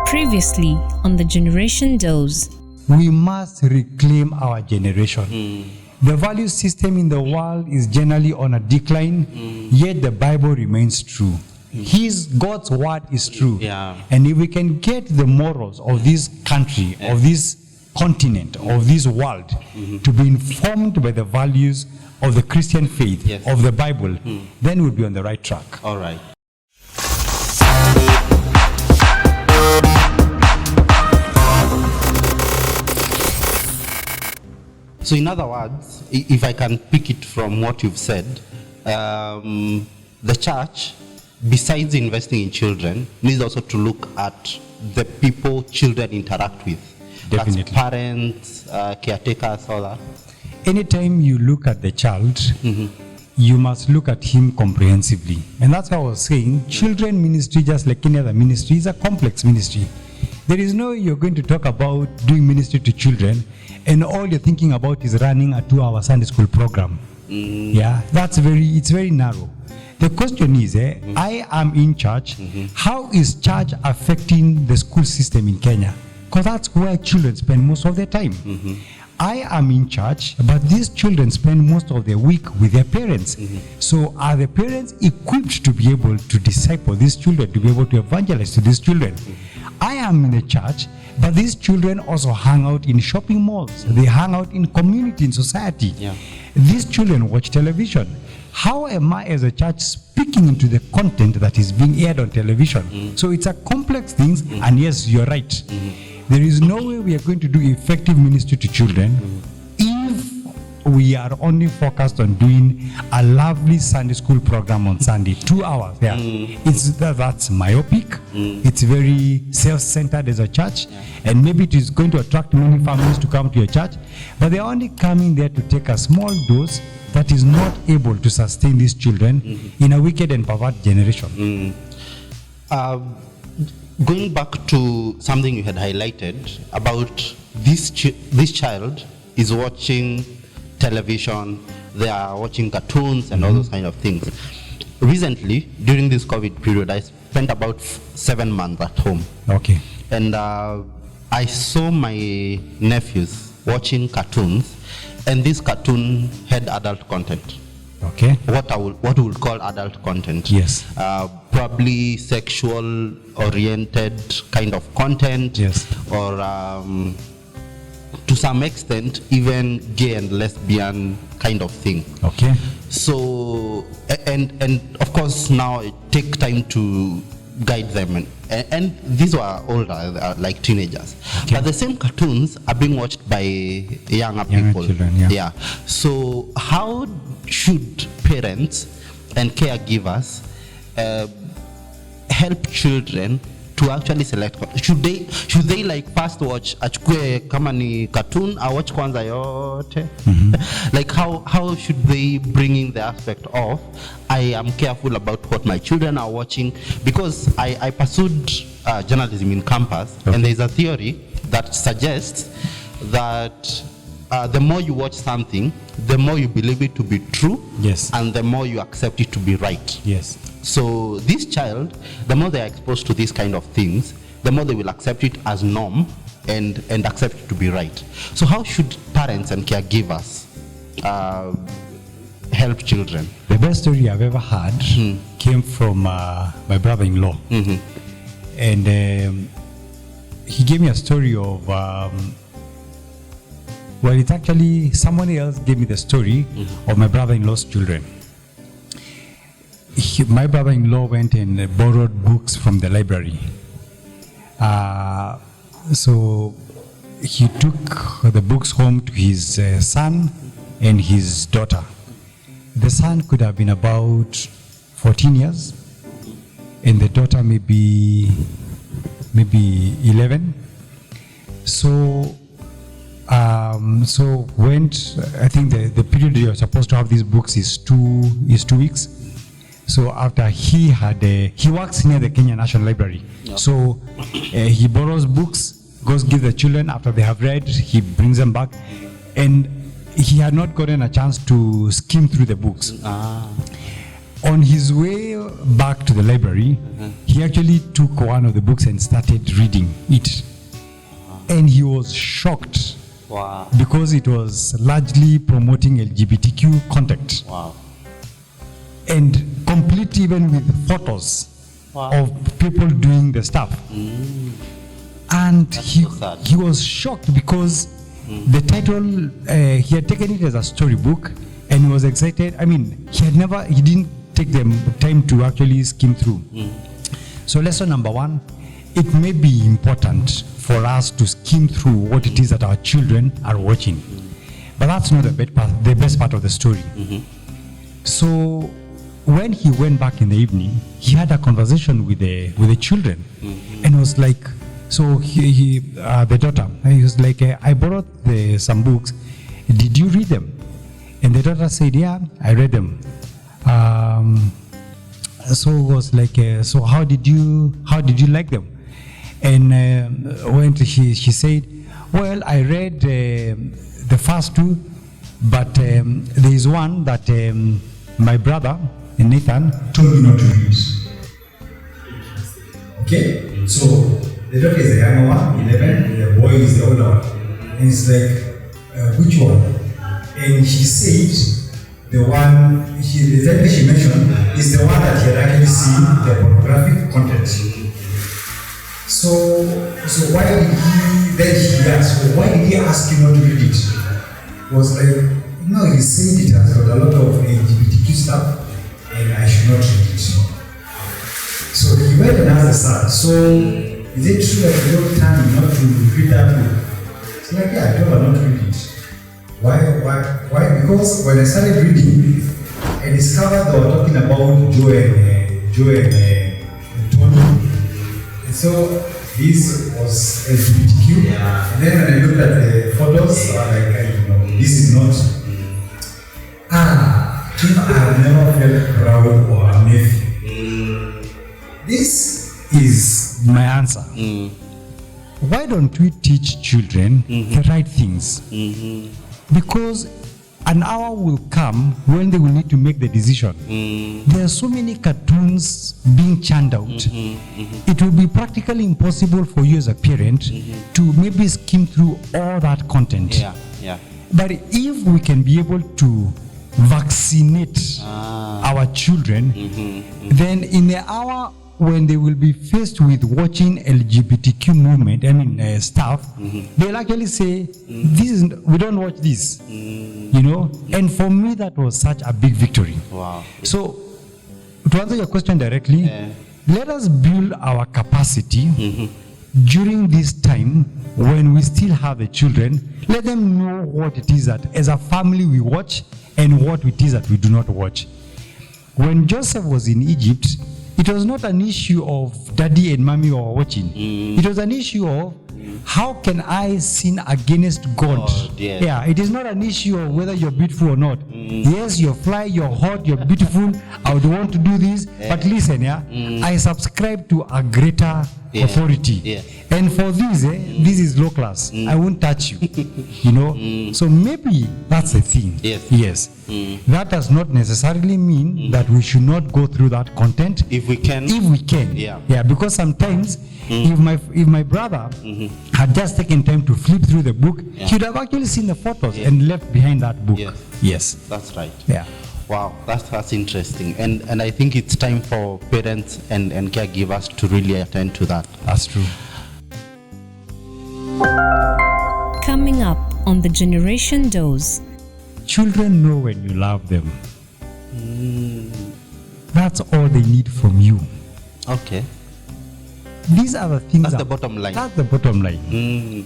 Previously on the Generation Dose. We must reclaim our generation. The value system in the world is generally on a decline, yet the Bible remains true. God's word is true. And if we can get the morals of this country, of this continent, of this world, to be informed by the values of the Christian faith, of the Bible, then we'll be on the right track. All right. So in other words, if I can pick it from what you've said, the church, besides investing in children, needs also to look at the people children interact with. Definitely. That's parents, caretakers, all that. Anytime you look at the child, you must look at him comprehensively. And that's why I was saying, children ministry, just like any other ministry, is a complex ministry. There is no way you're going to talk about doing ministry to children and all you're thinking about is running a 2-hour Sunday school program. Yeah, it's very narrow. The question is, I am in church. How is church affecting the school system in Kenya? Because that's where children spend most of their time. I am in church, but these children spend most of their week with their parents. So are the parents equipped to be able to disciple these children, to be able to evangelize to these children? I am in a church, but these children also hang out in shopping malls. They hang out in community, in society. These children watch television. How am I as a church speaking into the content that is being aired on television? So it's a complex thing, and yes, you're right. There is no way we are going to do effective ministry to children if we are only focused on doing a lovely Sunday school program on Sunday, 2 hours. That's myopic. It's very self-centered as a church, and maybe it is going to attract many families to come to your church, but they're only coming there to take a small dose that is not able to sustain these children in a wicked and perverted generation. Going back to something you had highlighted about this child is watching television, they are watching cartoons and all those kind of things. Recently, during this COVID period, I spent about 7 months at home. Okay. And I saw my nephews watching cartoons, and this cartoon had adult content. Okay. What we would call adult content. Yes. Probably sexual oriented kind of content. Yes. Or to some extent even gay and lesbian kind of thing. Okay. So and of course now it takes time to guide them, and these were older, like teenagers. Okay. But the same cartoons are being watched by younger people. Children, So how should parents and caregivers help children to actually select? Should they like first watch achukue kama ni cartoon or watch kwanza yote? Like how should they bring in the aspect of I am careful about what my children are watching? Because I pursued journalism in campus, and there is a theory that suggests that the more you watch something, the more you believe it to be true, and the more you accept it to be right. Yes. So this child, the more they are exposed to these kind of things, the more they will accept it as norm and accept it to be right. So how should parents and caregivers help children? The best story I've ever had came from my brother-in-law. And he gave me a story of, it's actually someone else gave me the story of my brother-in-law's children. My brother-in-law went and borrowed books from the library. So he took the books home to his son and his daughter. The son could have been about 14 years, and the daughter maybe 11. So went. I think the period you're supposed to have these books is 2 weeks. So after he works near the Kenya National Library. So he borrows books, goes give the children. After they have read, he brings them back, and he had not gotten a chance to skim through the books. On his way back to the library, he actually took one of the books and started reading it. And he was shocked Wow. because it was largely promoting LGBTQ content. Wow. And complete even with photos Wow. of people doing the stuff. And he so sad. he was shocked because the title, he had taken it as a storybook and he was excited. I mean, he didn't take the time to actually skim through. So lesson number one, it may be important for us to skim through what it is that our children are watching. But that's not the best part of the story. So when he went back in the evening, he had a conversation with the children, and was like, so the daughter, he was like, I borrowed some books. Did you read them? And the daughter said, yeah, I read them. So it was like, so how did you like them? And when she said, well, I read the first two, but there is one that my brother Nathan told me not to read. Okay, so the daughter is the younger one, 11, the boy is the older one. And it's like, which one? And she said, the title she mentioned is the one that he had actually seen the pornographic content. So why did he asked, so why did he ask you not to read it? It was like, no, he said it has got a lot of LGBTQ stuff and I should not read it. So he went and asked the son, so is it true that you don't tell me not to read that book? It's like, yeah, I told her not to read it. Why? Because when I started reading, I discovered they were talking about Joe and Tony. And so this was LGBTQ. And then when I looked at the photos, I was like, this is not. I have never felt proud or amazing. This is my answer. Why don't we teach children the right things? Because an hour will come when they will need to make the decision. There are so many cartoons being churned out. It will be practically impossible for you as a parent to maybe skim through all that content. But if we can be able to vaccinate our children, then in the hour when they will be faced with watching LGBTQ movement, stuff, they'll actually say, we don't watch this, And for me, that was such a big victory. Wow. So, to answer your question directly, let us build our capacity during this time when we still have the children. Let them know what it is that as a family we watch and what it is that we do not watch. When Joseph was in Egypt, it was not an issue of daddy and mommy were watching. It was an issue of how can I sin against God? Yeah, it is not an issue of whether you're beautiful or not. Yes, you're fly, you're hot, you're beautiful. I would want to do this, but listen, I subscribe to a greater authority. And for this, this is low class. I won't touch you. So maybe that's the thing. Yes. That does not necessarily mean that we should not go through that content. If we can. Yeah, because sometimes if my brother had just taken time to flip through the book, he would have actually seen the photos and left behind that book. Yes. That's right. Yeah. Wow, that's interesting. And I think it's time for parents and caregivers to really attend to that. That's true. Coming up on the Generation Dose. Children know when you love them. That's all they need from you. Okay. These are the things. That's the bottom line. That's the bottom line.